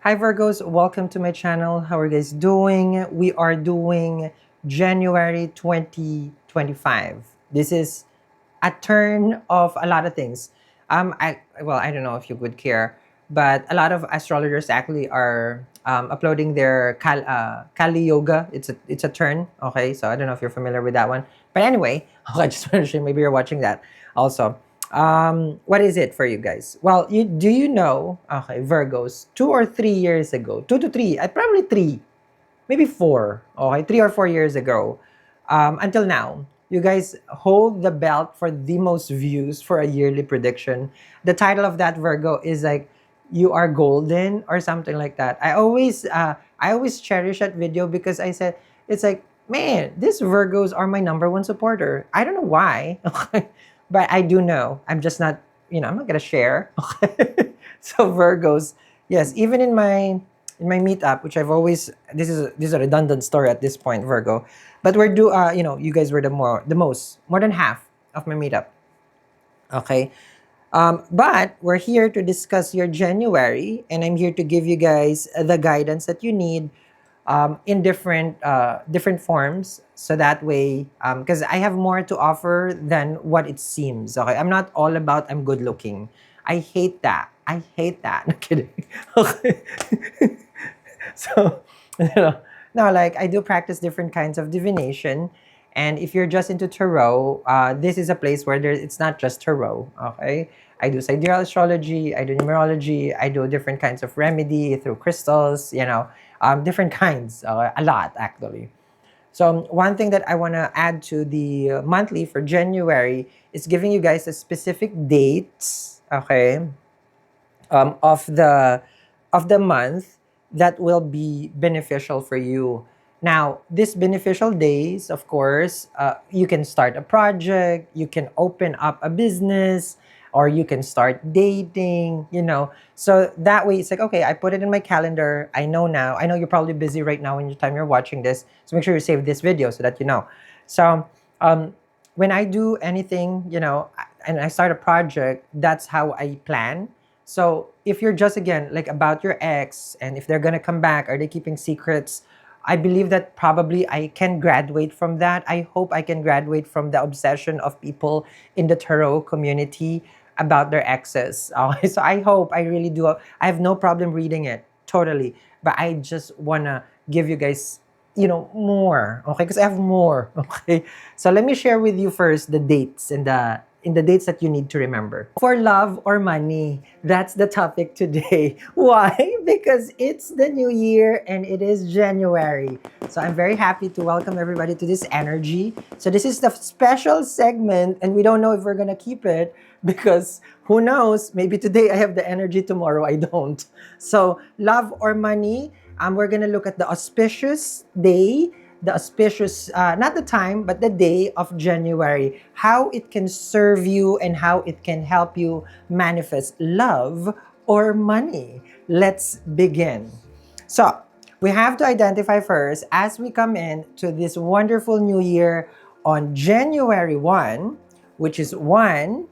Hi Virgos, welcome to my channel. How are you guys doing? We are doing January 2025. This is a turn of a lot of things. I don't know if you would care, but a lot of astrologers actually are uploading their Kali Yoga. It's a turn. Okay, so I don't know if you're familiar with that one, but anyway, I just want to show. Maybe you're watching that also. What is it for you guys? Well, you know? Okay, Virgos, 2 or 3 years ago, 2 to 3, probably three, maybe four. Okay, 3 or 4 years ago, until now, you guys hold the belt for the most views for a yearly prediction. The title of that Virgo is like "You Are Golden" or something like that. I always cherish that video because I said it's like, man, these Virgos are my number one supporter. I don't know why, but I do know. I'm just not, I'm not gonna share. So Virgos, yes, even in my meetup, which I've always this is a redundant story at this point, Virgo, but we're do you guys were more than half of my meetup. Okay, but we're here to discuss your January, and I'm here to give you guys the guidance that you need in different forms, so that way, because I have more to offer than what it seems. Okay, I'm not all about I'm good looking. I hate that. I hate that. No kidding. Okay. So, you know, now, like, I do practice different kinds of divination. And if you're just into tarot, this is a place where it's not just tarot. Okay, I do sidereal astrology, I do numerology, I do different kinds of remedy through crystals. Different kinds, a lot actually. So one thing that I want to add to the monthly for January is giving you guys a specific dates. Okay, of the month that will be beneficial for you. Now, these beneficial days, of course, you can start a project, you can open up a business, or you can start dating. So that way it's like, okay, I put it in my calendar. I know now. I know you're probably busy right now in your time you're watching this. So make sure you save this video so that you know. So when I do anything, and I start a project, that's how I plan. So if you're just again like about your ex and if they're gonna come back, are they keeping secrets? I believe that probably I can graduate from that. I hope I can graduate from the obsession of people in the tarot community about their exes. So I hope I really do. I have no problem reading it totally, but I just wanna give you guys more, okay, because I have more. Okay, so let me share with you first the dates and the dates that you need to remember. For love or money, that's the topic today. Why? Because it's the new year and it is January. So I'm very happy to welcome everybody to this energy. So this is the special segment, and we don't know if we're gonna keep it because who knows? Maybe today I have the energy, tomorrow I don't. So love or money, we're gonna look at the auspicious day, the auspicious, not the time, but the day of January, how it can serve you and how it can help you manifest love or money. Let's begin. So, we have to identify first as we come in to this wonderful new year on January 1, which is 1,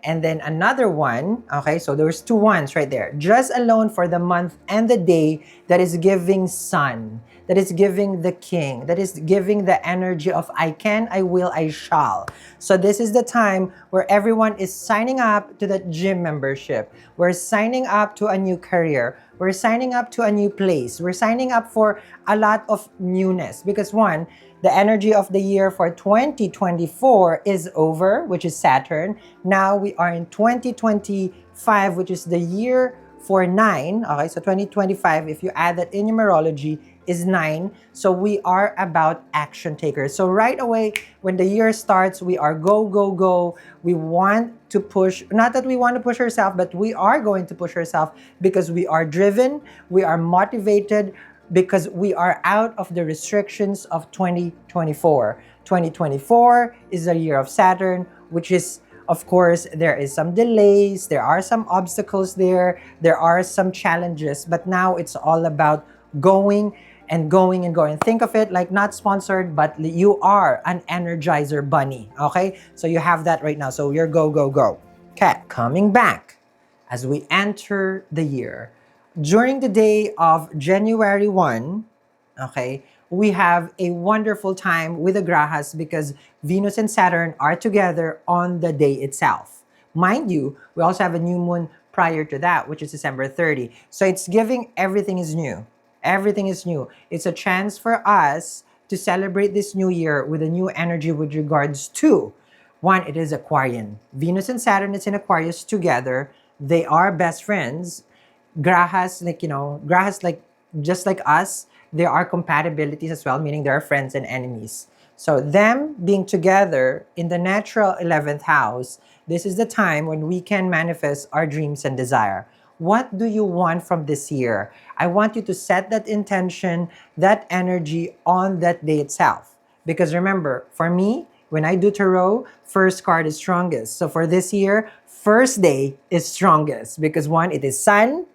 and then another one. Okay, so there's two ones right there. Just alone for the month and the day that is giving sun, that is giving the king, that is giving the energy of I can, I will, I shall. So this is the time where everyone is signing up to the gym membership. We're signing up to a new career. We're signing up to a new place. We're signing up for a lot of newness because one, the energy of the year for 2024 is over, which is Saturn. Now we are in 2025, which is the year for 9. Okay, so 2025, if you add that in numerology, is 9. So we are about action takers. So right away, when the year starts, we are go, go, go. We want to push, not that we want to push ourselves, but we are going to push ourselves because we are driven, we are motivated, because we are out of the restrictions of 2024. 2024 is the year of Saturn, which is, of course, there is some delays, there are some obstacles there are some challenges, but now it's all about going and going and going. Think of it like not sponsored, but you are an energizer bunny, okay? So you have that right now. So you're go, go, go. Okay, coming back as we enter the year. During the day of January 1, okay, we have a wonderful time with the grahas because Venus and Saturn are together on the day itself. Mind you, we also have a new moon prior to that, which is December 30. So it's giving everything is new. Everything is new. It's a chance for us to celebrate this new year with a new energy with regards to one, it is Aquarian. Venus and Saturn is in Aquarius together. They are best friends. Grahas, like, grahas, like, just like us, there are compatibilities as well, meaning there are friends and enemies. So them being together in the natural 11th house, this is the time when we can manifest our dreams and desire. What do you want from this year? I want you to set that intention, that energy on that day itself. Because remember, for me, when I do tarot, first card is strongest. So for this year, first day is strongest because one, it is Sun,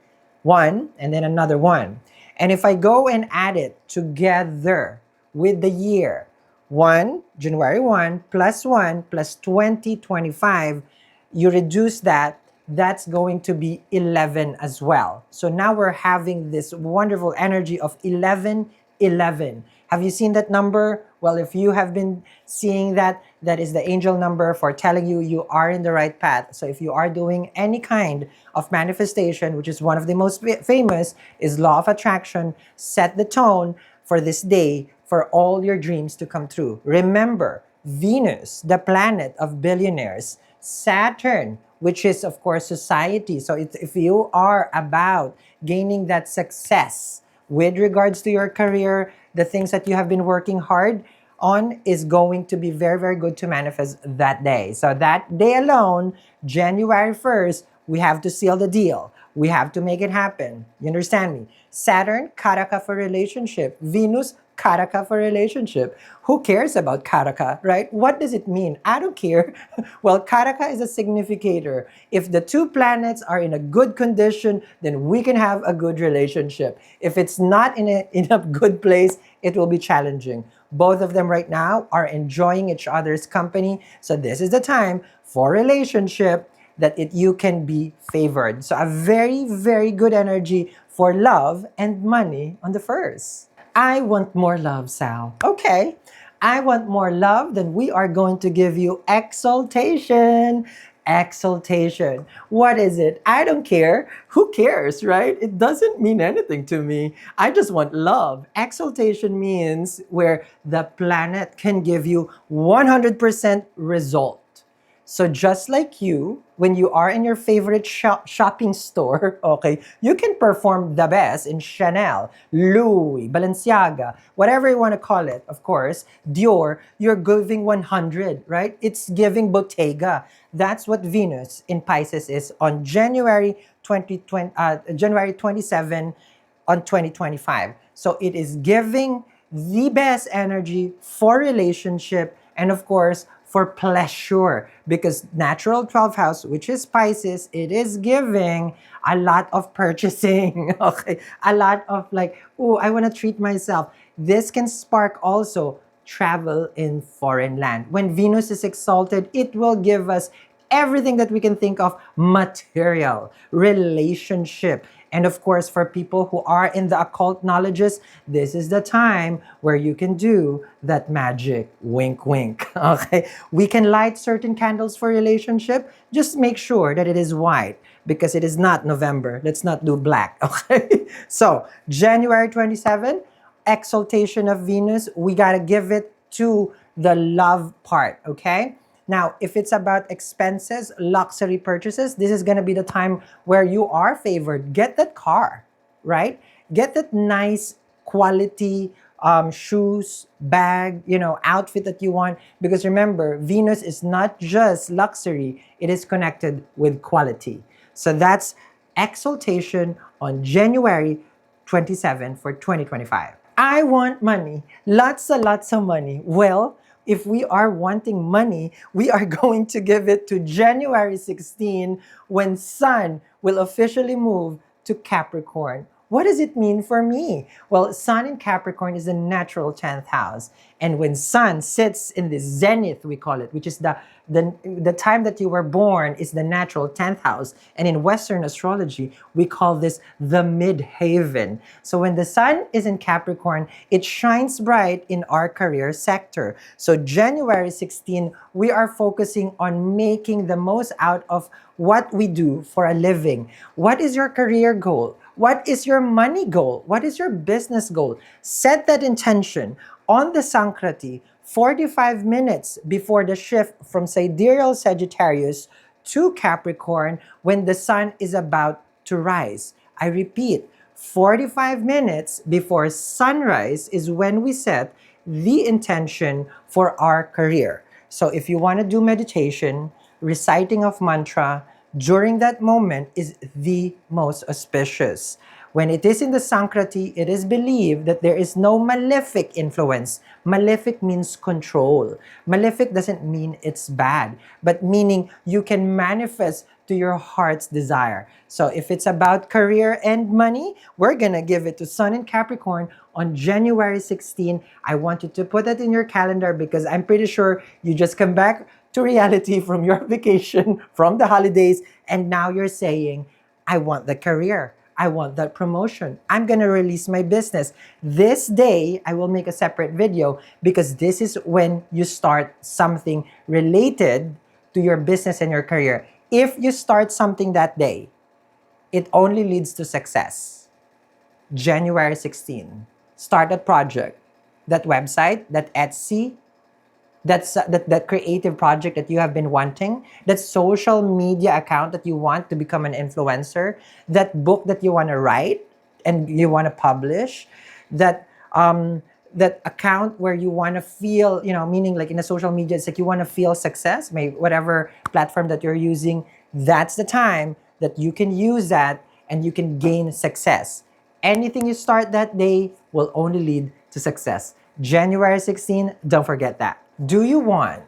one, and then another one. And if I go and add it together with the year, January 1 plus 2025, you reduce that, that's going to be 11 as well. So now we're having this wonderful energy of 11, 11. Have you seen that number? Well, if you have been seeing that, that is the angel number for telling you you are in the right path. So if you are doing any kind of manifestation, which is one of the most famous, is law of attraction, set the tone for this day for all your dreams to come true. Remember, Venus, the planet of billionaires, Saturn, which is, of course, society. So if you are about gaining that success with regards to your career, the things that you have been working hard on is going to be very, very good to manifest that day. So that day alone, January 1st, we have to seal the deal. We have to make it happen. You understand me? Saturn, Karaka for relationship. Venus, Karaka for relationship. Who cares about Karaka, right? What does it mean? I don't care. Well, Karaka is a significator. If the two planets are in a good condition, then we can have a good relationship. If it's not in a good place, it will be challenging. Both of them right now are enjoying each other's company. So this is the time for relationship that you can be favored. So a very, very good energy for love and money on the first. I want more love, Sal. Okay. I want more love, then we are going to give you exaltation. Exaltation. What is it? I don't care. Who cares, right? It doesn't mean anything to me. I just want love. Exaltation means where the planet can give you 100% result. So just like you, when you are in your favorite shopping store, okay, you can perform the best in Chanel, Louis, Balenciaga, whatever you want to call it, of course, Dior, you're giving 100, right? It's giving Bottega. That's what Venus in Pisces is on January 27 on 2025. So it is giving the best energy for relationship and of course for pleasure, because natural 12th house, which is Pisces, it is giving a lot of purchasing. Okay, a lot of like, oh, I want to treat myself. This can spark also travel in foreign land. When Venus is exalted, it will give us everything that we can think of: material, relationship. And of course, for people who are in the occult knowledges, this is the time where you can do that magic. Wink, wink. Okay? We can light certain candles for relationship. Just make sure that it is white because it is not November. Let's not do black. Okay? So, January 27, exaltation of Venus. We got to give it to the love part. Okay? Now, if it's about expenses, luxury purchases, this is going to be the time where you are favored. Get that car, right? Get that nice quality shoes, bag, outfit that you want. Because remember, Venus is not just luxury, it is connected with quality. So that's exaltation on January 27 for 2025. I want money. Lots and lots of money. Well, if we are wanting money, we are going to give it to January 16 when Sun will officially move to Capricorn. What does it mean for me? Well, Sun in Capricorn is the natural 10th house. And when Sun sits in the zenith, we call it, which is the time that you were born, is the natural 10th house. And in Western astrology, we call this the midhaven. So when the Sun is in Capricorn, it shines bright in our career sector. So January 16, we are focusing on making the most out of what we do for a living. What is your career goal? What is your money goal? What is your business goal? Set that intention on the Sankrati 45 minutes before the shift from sidereal Sagittarius to Capricorn when the sun is about to rise. I repeat, 45 minutes before sunrise is when we set the intention for our career. So if you want to do meditation, reciting of mantra, during that moment is the most auspicious. When it is in the Sankrati, it is believed that there is no malefic influence. Malefic means control. Malefic doesn't mean it's bad, but meaning you can manifest to your heart's desire. So if it's about career and money, we're gonna give it to Sun in Capricorn on January 16. I want you to put that in your calendar because I'm pretty sure you just come back to reality from your vacation, from the holidays, and now you're saying, I want the career. I want that promotion. I'm going to release my business. This day, I will make a separate video because this is when you start something related to your business and your career. If you start something that day, it only leads to success. January 16, start that project, that website, that Etsy, that creative project that you have been wanting, that social media account that you want to become an influencer, that book that you want to write and you want to publish, that that account where you want to feel, meaning like in a social media, it's like you want to feel success, maybe whatever platform that you're using, that's the time that you can use that and you can gain success. Anything you start that day will only lead to success. January 16, don't forget that. Do you want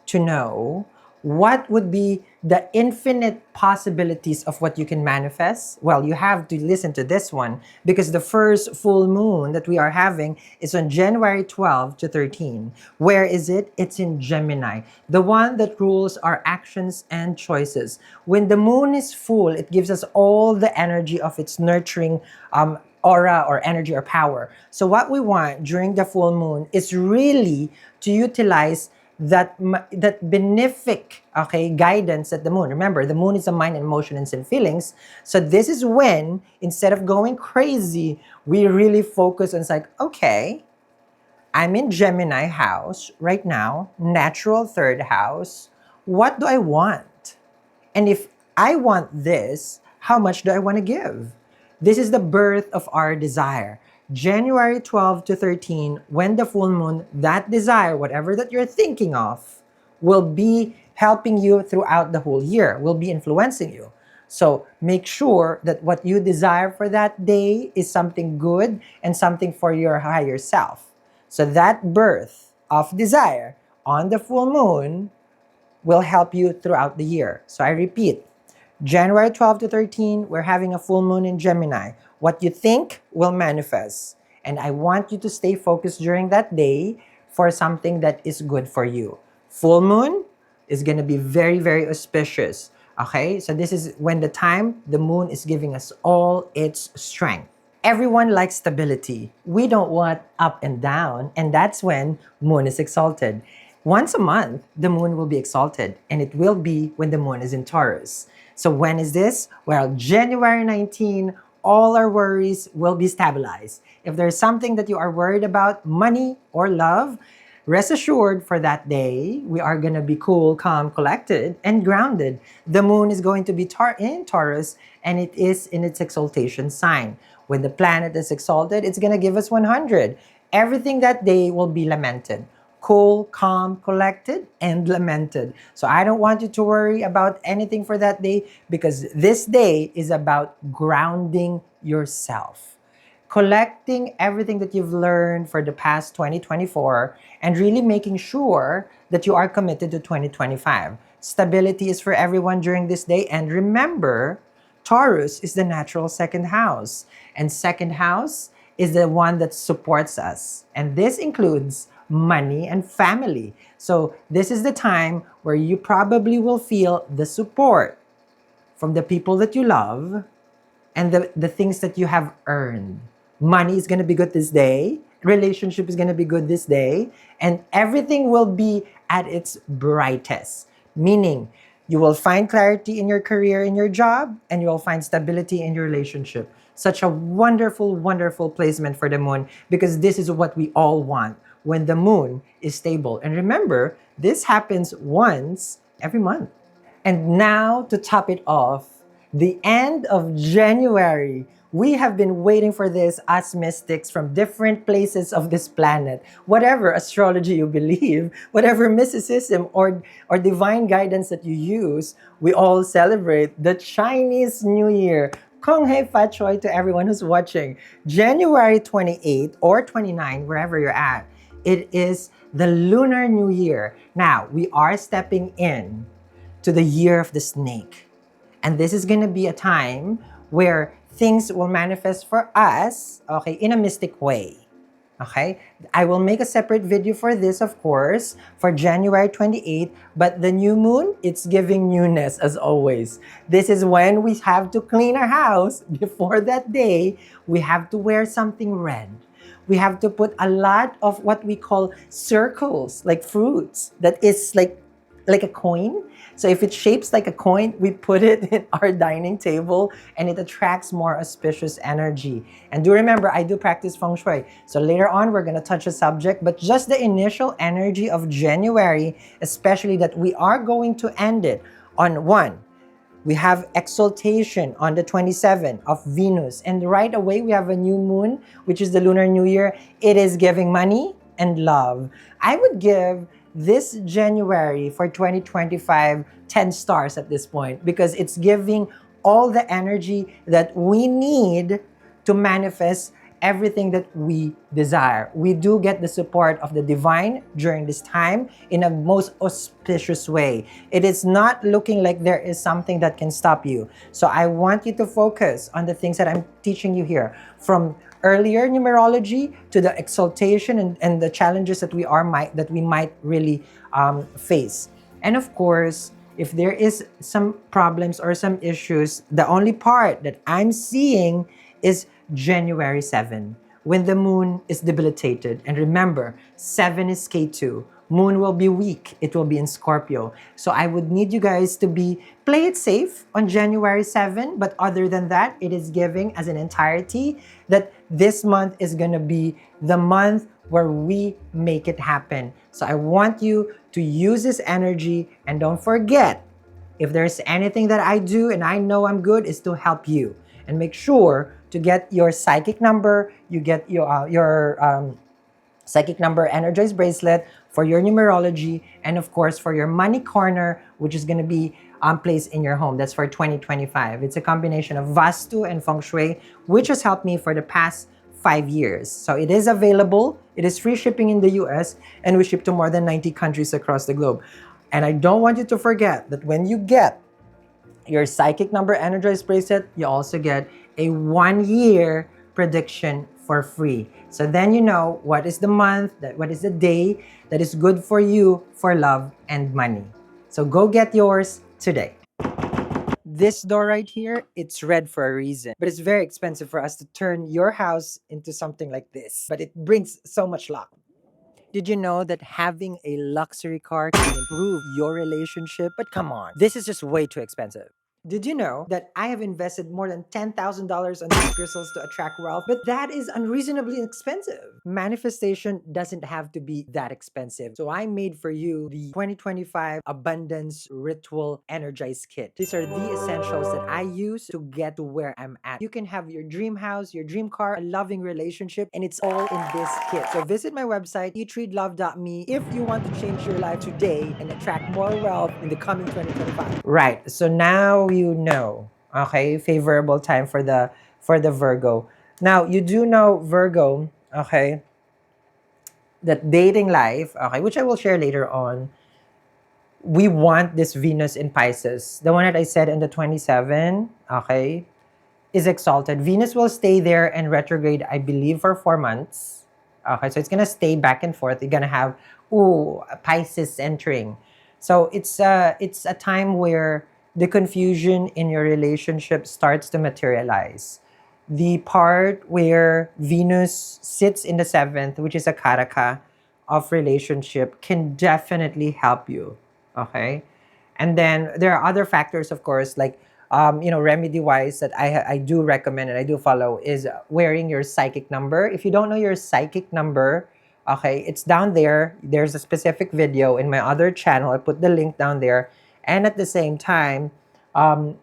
to know what would be the infinite possibilities of what you can manifest? Well, you have to listen to this one because the first full moon that we are having is on January 12 to 13. Where is it? It's in Gemini, the one that rules our actions and choices. When the moon is full, it gives us all the energy of its nurturing aura or energy or power. So what we want during the full moon is really to utilize that benefic, guidance at the moon. Remember, the moon is a mind, emotions, and feelings. So this is when, instead of going crazy, we really focus on, it's like, okay, I'm in Gemini house right now, natural third house. What do I want? And if I want this, how much do I want to give? This is the birth of our desire. January 12 to 13, when the full moon, that desire, whatever that you're thinking of, will be helping you throughout the whole year, will be influencing you. So make sure that what you desire for that day is something good and something for your higher self. So that birth of desire on the full moon will help you throughout the year. So I repeat, January 12 to 13, we're having a full moon in Gemini. What you think will manifest. And I want you to stay focused during that day for something that is good for you. Full moon is going to be very, very auspicious. Okay? So this is when the time the moon is giving us all its strength. Everyone likes stability. We don't want up and down. And that's when moon is exalted. Once a month, the moon will be exalted. And it will be when the moon is in Taurus. So when is this? Well, January 19, all our worries will be stabilized. If there's something that you are worried about, money or love, rest assured for that day, we are going to be cool, calm, collected, and grounded. The moon is going to be in Taurus, and it is in its exaltation sign. When the planet is exalted, it's going to give us 100. Everything that day will be lamented. Cool, calm, collected, and lamented. So I don't want you to worry about anything for that day because this day is about grounding yourself, collecting everything that you've learned for the past 2024 and really making sure that you are committed to 2025. Stability is for everyone during this day. And remember Taurus is the natural second house, and second house is the one that supports us. And this includes money and family. So this is the time where you probably will feel the support from the people that you love and the things that you have earned. Money is going to be good this day. Relationship is going to be good this day. And everything will be at its brightest. Meaning, you will find clarity in your career, in your job, and you will find stability in your relationship. Such a wonderful, wonderful placement for the moon, because this is what we all want when the moon is stable. And remember, this happens once every month. And now, to top it off, the end of January. We have been waiting for this, us mystics from different places of this planet. Whatever astrology you believe, whatever mysticism or divine guidance that you use, we all celebrate the Chinese New Year. Kong hei fa choi to everyone who's watching. January 28 or 29, wherever you're at, it is the Lunar New Year. Now, we are stepping in to the year of the snake. And this is going to be a time where things will manifest for us, okay, in a mystic way. Okay? I will make a separate video for this, of course, for January 28th, but the new moon, it's giving newness as always. This is when we have to clean our house. Before that day, we have to wear something red. We have to put a lot of what we call circles, like fruits, that is like a coin. So if it shapes like a coin, we put it in our dining table and it attracts more auspicious energy. And do remember, I do practice feng shui. So later on, we're going to touch a subject, but just the initial energy of January, especially that we are going to end it on 1. We have exaltation on the 27th of Venus. And right away, we have a new moon, which is the Lunar New Year. It is giving money and love. I would give this January for 2025 10 stars at this point, because it's giving all the energy that we need to manifest everything that we desire. We do get the support of the divine during this time in a most auspicious way. It is not looking like there is something that can stop you. So I want you to focus on the things that I'm teaching you here, from earlier numerology to the exaltation and the challenges that we might really face. And of course, if there is some problems or some issues, the only part that I'm seeing is January 7, when the moon is debilitated. And remember, 7 is K2. Moon will be weak. It will be in Scorpio. So I would need you guys to play it safe on January 7. But other than that, it is giving as an entirety that this month is going to be the month where we make it happen. So I want you to use this energy, and don't forget, if there's anything that I do and I know I'm good, is to help you. And make sure to get your psychic number, you get your psychic number energized bracelet for your numerology, and of course for your money corner, which is going to be placed in your home. That's for 2025. It's a combination of Vastu and Feng Shui, which has helped me for the past 5 years. So it is available. It is free shipping in the US, and we ship to more than 90 countries across the globe. And I don't want you to forget that when you get your psychic number energized bracelet, you also get a 1-year prediction for free. So then you know what is the month, what is the day that is good for you for love and money. So go get yours today. This door right here, it's red for a reason, but it's very expensive for us to turn your house into something like this. But it brings so much luck. Did you know that having a luxury car can improve your relationship? But come on, this is just way too expensive. Did you know that I have invested more than $10,000 on these crystals to attract wealth? But that is unreasonably expensive. Manifestation doesn't have to be that expensive. So I made for you the 2025 Abundance Ritual Energized Kit. These are the essentials that I use to get to where I'm at. You can have your dream house, your dream car, a loving relationship, and it's all in this kit. So visit my website, eatreadlove.me, if you want to change your life today and attract more wealth in the coming 2025. Right. So now you know, okay, favorable time for the Virgo. Now you do know, Virgo, okay, that dating life, okay, which I will share later on, we want this Venus in Pisces. The one that I said in the 27, okay, is exalted. Venus will stay there and retrograde, I believe, for 4 months. Okay, so it's gonna stay back and forth. You're gonna have a Pisces entering. So it's a time where the confusion in your relationship starts to materialize. The part where Venus sits in the seventh, which is a karaka of relationship, can definitely help you. Okay, and then there are other factors, of course, like remedy wise that I do recommend and I do follow is wearing your psychic number. If you don't know your psychic number, okay, it's down there. There's a specific video in my other channel. I put the link down there, and at the same time, I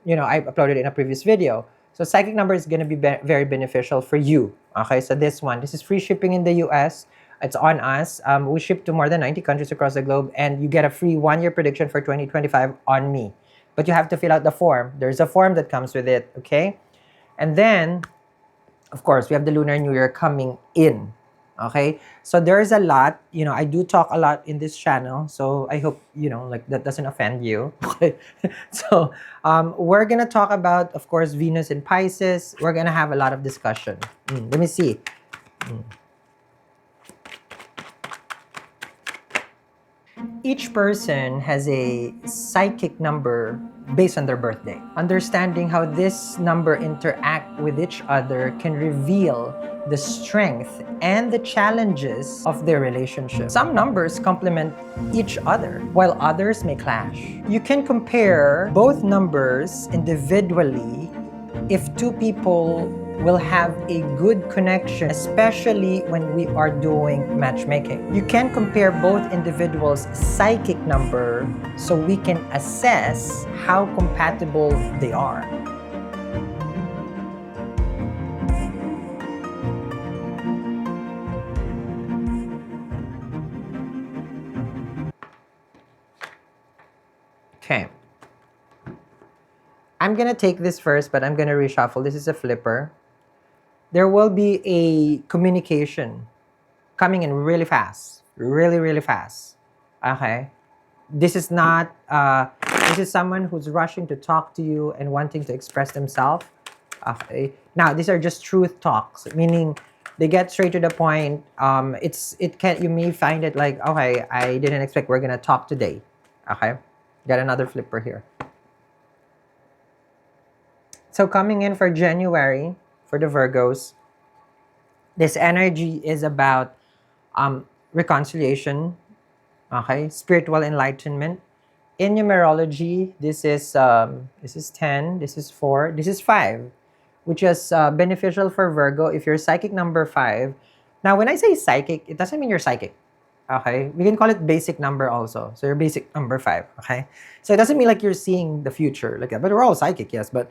uploaded in a previous video. So psychic number is going to be, very beneficial for you. Okay, so this is free shipping in the US. It's on us. We ship to more than 90 countries across the globe, and you get a free 1-year prediction for 2025 on me. But you have to fill out the form. There's a form that comes with it, okay? And then, of course, we have the Lunar New Year coming in, okay? So there's a lot. I do talk a lot in this channel, so I hope, that doesn't offend you. So we're going to talk about, of course, Venus in Pisces. We're going to have a lot of discussion. Let me see. Each person has a psychic number based on their birthday. Understanding how this number interact with each other can reveal the strength and the challenges of their relationship. Some numbers complement each other, while others may clash. You can compare both numbers individually if two people will have a good connection, especially when we are doing matchmaking. You can compare both individuals' psychic number so we can assess how compatible they are. Okay. I'm gonna take this first, but I'm gonna reshuffle. This is a flipper. There will be a communication coming in really fast, really, really fast. Okay. This is not, this is someone who's rushing to talk to you and wanting to express themselves. Okay. Now, these are just truth talks, meaning they get straight to the point. You may find it like, okay, I didn't expect we're gonna talk today. Okay. Got another flipper here. So coming in for January, for the Virgos, this energy is about reconciliation, okay, spiritual enlightenment. In numerology, this is 10, this is 4, this is 5, which is beneficial for Virgo if you're psychic number 5. Now, when I say psychic, it doesn't mean you're psychic. Okay, we can call it basic number also. So you're basic number 5. Okay, so it doesn't mean like you're seeing the future like that. But we're all psychic, yes. But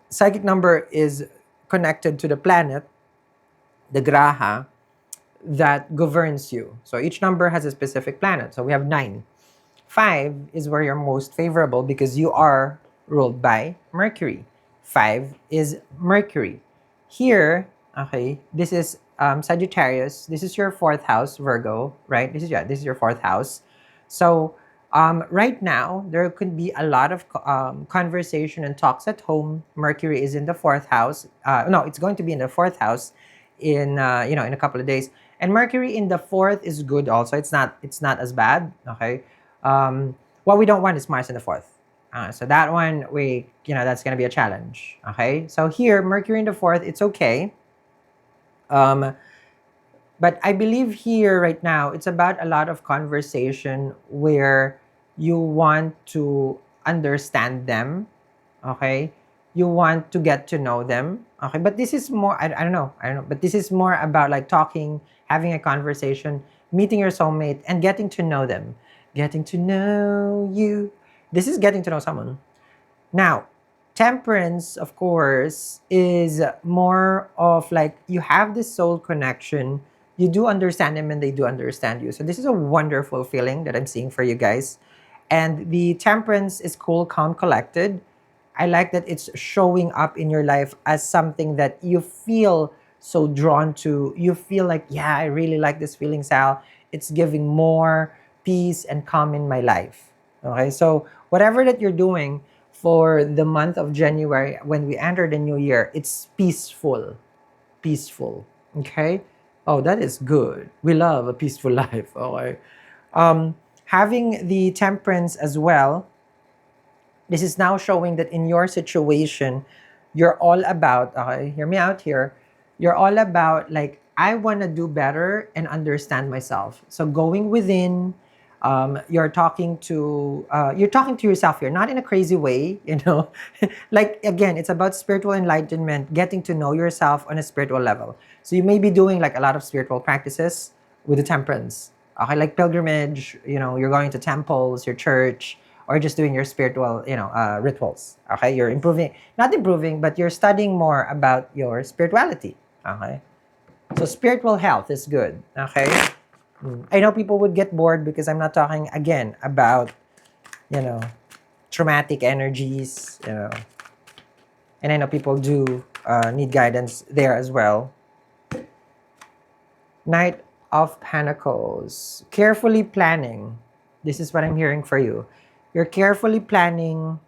psychic number is connected to the planet, the graha, that governs you. So each number has a specific planet. So we have 9. 5 is where you're most favorable because you are ruled by Mercury. 5 is Mercury. Here, okay, this is Sagittarius. This is your 4th house, Virgo, right? This is your 4th house. So right now, there could be a lot of conversation and talks at home. Mercury is in the 4th house. No, it's going to be in the 4th house in in a couple of days. And Mercury in the 4th is good also. It's not as bad. Okay. What we don't want is Mars in the 4th. So that one that's gonna be a challenge. Okay. So here, Mercury in the 4th, it's okay. But I believe here right now, it's about a lot of conversation where you want to understand them, okay? You want to get to know them, okay? But this is more, I don't know, but this is more about like talking, having a conversation, meeting your soulmate, and getting to know them. Getting to know you. This is getting to know someone. Now, Temperance, of course, is more of like you have this soul connection. You do understand them and they do understand you. So this is a wonderful feeling that I'm seeing for you guys. And the Temperance is cool, calm, collected. I like that it's showing up in your life as something that you feel so drawn to. You feel like, yeah, I really like this feeling, Sal. It's giving more peace and calm in my life. Okay, so whatever that you're doing for the month of January when we enter the new year, it's peaceful. Peaceful. Okay? Oh, that is good. We love a peaceful life. Okay. Um, Having the temperance as well, this is now showing that in your situation, you're all about, okay, hear me out here. You're all about like, I want to do better and understand myself. So going within, you're talking to yourself here, not in a crazy way, you know. Like again, it's about spiritual enlightenment, getting to know yourself on a spiritual level. So you may be doing like a lot of spiritual practices with the temperance. Okay, like pilgrimage, you know, you're going to temples, your church, or just doing your spiritual, rituals. Okay, you're improving, not improving, but you're studying more about your spirituality. Okay, so spiritual health is good. Okay, I know people would get bored because I'm not talking again about, you know, traumatic energies, you know, and I know people do need guidance there as well. Knight of Pentacles, carefully planning. This is what I'm hearing for you. You're carefully planning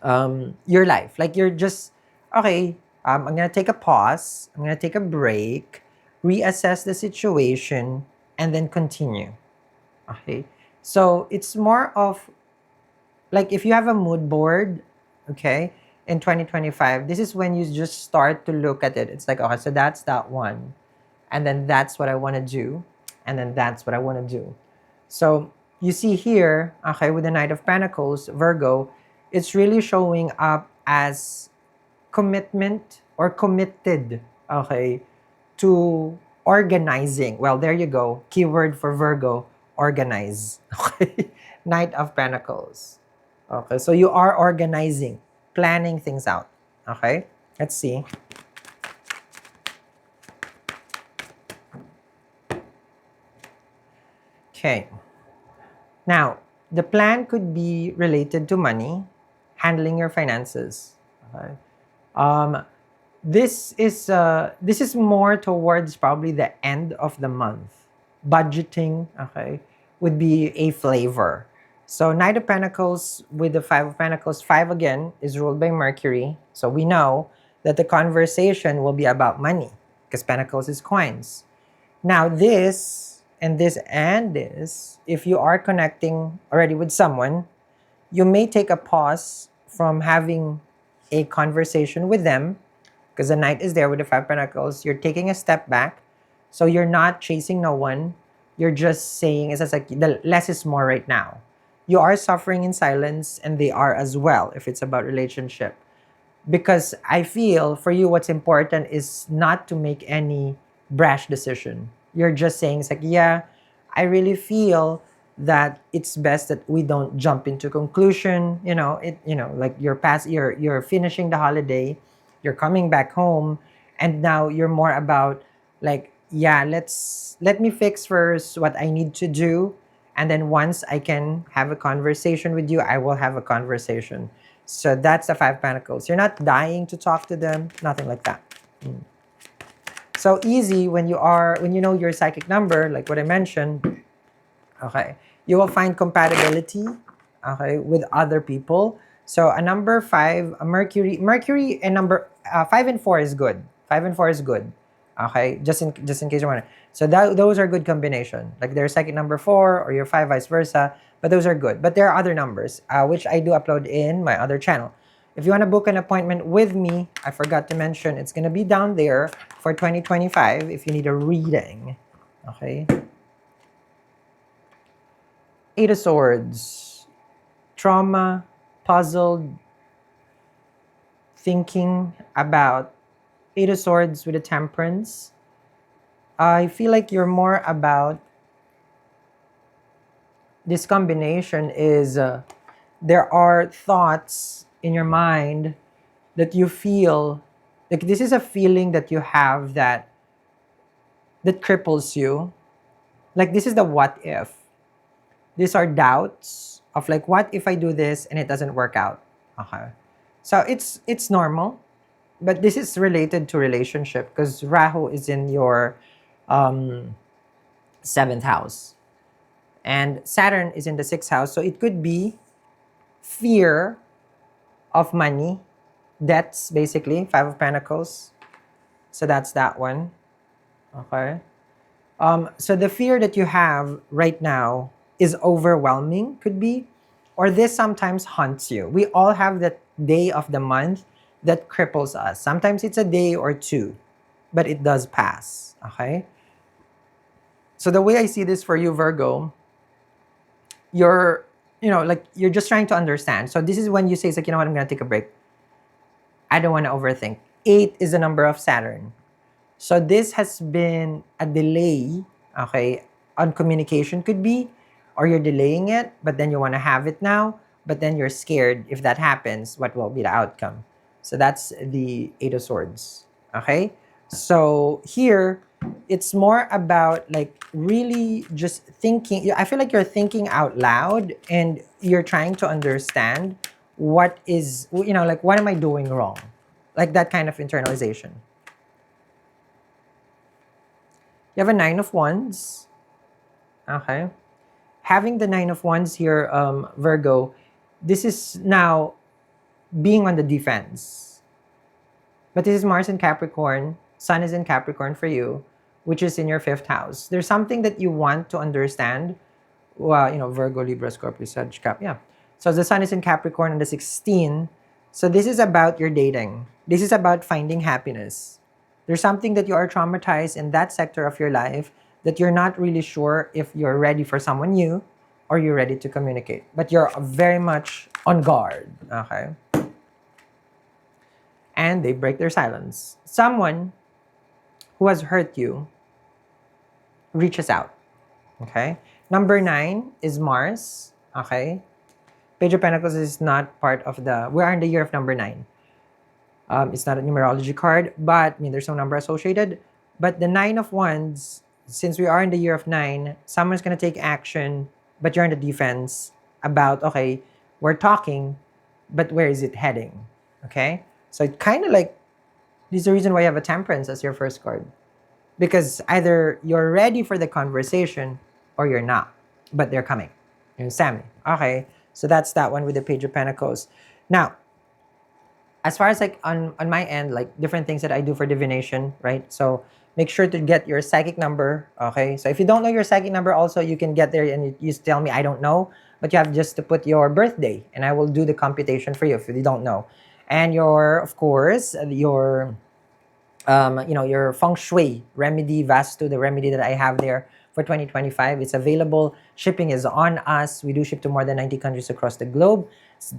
your life. Like you're just, okay, I'm going to take a pause. I'm going to take a break, reassess the situation, and then continue. Okay. So it's more of like if you have a mood board, okay, in 2025, this is when you just start to look at it. It's like, okay, so that's that one. And then that's what I want to do. And then that's what I want to do. So you see here, okay, with the Knight of Pentacles, Virgo, it's really showing up as commitment or committed, okay, to organizing. Well, there you go. Keyword for Virgo, organize. Okay. Knight of Pentacles. Okay, so you are organizing, planning things out. Okay, let's see. Okay. Now, the plan could be related to money, handling your finances. Okay. Um, this is more towards probably the end of the month. Budgeting, okay, would be a flavor. So Knight of Pentacles with the Five of Pentacles, five again is ruled by Mercury. So we know that the conversation will be about money because Pentacles is coins. Now this and this and this, if you are connecting already with someone, you may take a pause from having a conversation with them because the Knight is there with the Five Pentacles. You're taking a step back. So you're not chasing no one. You're just saying, it's just like the less is more right now. You are suffering in silence and they are as well if it's about relationship. Because I feel for you what's important is not to make any brash decision. You're just saying it's like, yeah, I really feel that it's best that we don't jump into conclusion. Like you're finishing the holiday, you're coming back home, and now you're more about like, yeah, let me fix first what I need to do, and then once I can have a conversation with you, I will have a conversation. So that's the Five Pentacles. You're not dying to talk to them, nothing like that. So easy when you know your psychic number, like what I mentioned, okay, you will find compatibility, okay, with other people. So a number five, a Mercury and number 5 and 4 is good. 5 and 4 is good. Okay, just in case you want to. So those are good combination. Like their psychic number 4 or your 5, vice versa. But those are good. But there are other numbers, which I do upload in my other channel. If you want to book an appointment with me, I forgot to mention, it's going to be down there for 2025 if you need a reading. Okay. 8 of Swords. Trauma, puzzled, thinking about. 8 of Swords with a Temperance. I feel like you're more about this combination is there are thoughts in your mind that you feel like this is a feeling that you have that cripples you. Like this is the what if. These are doubts of like, what if I do this and it doesn't work out? Okay. So it's normal, but this is related to relationship because Rahu is in your 7th house. And Saturn is in the 6th house. So it could be fear of money, debts, basically. 5 of Pentacles. So that's that one. Okay. So the fear that you have right now is overwhelming, could be, or this sometimes haunts you. We all have that day of the month that cripples us. Sometimes it's a day or two, but it does pass. Okay. So the way I see this for you, Virgo, you're, like you're just trying to understand. So this is when you say, it's like, you know what, I'm gonna take a break. I don't want to overthink. 8 is the number of Saturn. So this has been a delay, okay, on communication, could be, or you're delaying it, but then you want to have it now, but then you're scared if that happens, what will be the outcome? So that's the 8 of Swords, okay? So here, it's more about like really just thinking. I feel like you're thinking out loud and you're trying to understand what is, like, what am I doing wrong? Like that kind of internalization. You have a 9 of Wands. Okay. Having the 9 of Wands here, Virgo, this is now being on the defense. But this is Mars in Capricorn. Sun is in Capricorn for you, which is in your 5th house. There's something that you want to understand. Well, Virgo, Libra, Scorpio, Sag, Cap. Yeah. So the Sun is in Capricorn on the 16. So this is about your dating. This is about finding happiness. There's something that you are traumatized in that sector of your life that you're not really sure if you're ready for someone new or you're ready to communicate. But you're very much on guard. Okay. And they break their silence. Someone who has hurt you reaches out. Okay. Number 9 is Mars. Okay. Page of Pentacles is not part of we are in the year of number 9. It's not a numerology card, but there's no number associated. But the 9 of Wands, since we are in the year of 9, someone's going to take action, but you're in the defense about, okay, we're talking, but where is it heading? Okay? So it kind of like, this is the reason why you have a Temperance as your first card. Because either you're ready for the conversation or you're not, but they're coming. You understand me? Okay, so that's that one with the Page of Pentacles. Now, as far as like on my end, like different things that I do for divination, right? So make sure to get your psychic number, okay? So if you don't know your psychic number also, you can get there and you tell me, I don't know, but you have just to put your birthday and I will do the computation for you if you don't know. And of course, your feng shui remedy, Vastu, the remedy that I have there for 2025. It's available. Shipping is on us. We do ship to more than 90 countries across the globe.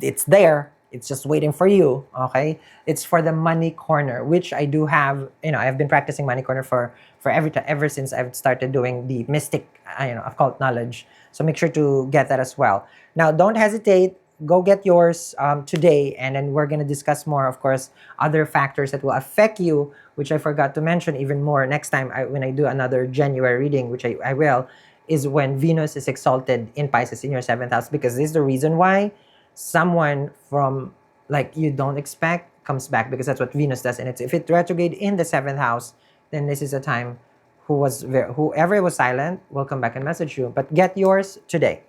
It's there. It's just waiting for you, okay? It's for the money corner, which I do have. I've been practicing money corner for ever since I've started doing the mystic, occult knowledge. So make sure to get that as well. Now, don't hesitate. Go get yours today, and then we're gonna discuss more, of course, other factors that will affect you, which I forgot to mention even more next time when I do another January reading, which I will, is when Venus is exalted in Pisces in your 7th house, because this is the reason why someone from like you don't expect comes back, because that's what Venus does. And if it retrograde in the 7th house, then this is a time whoever was silent will come back and message you. But get yours today.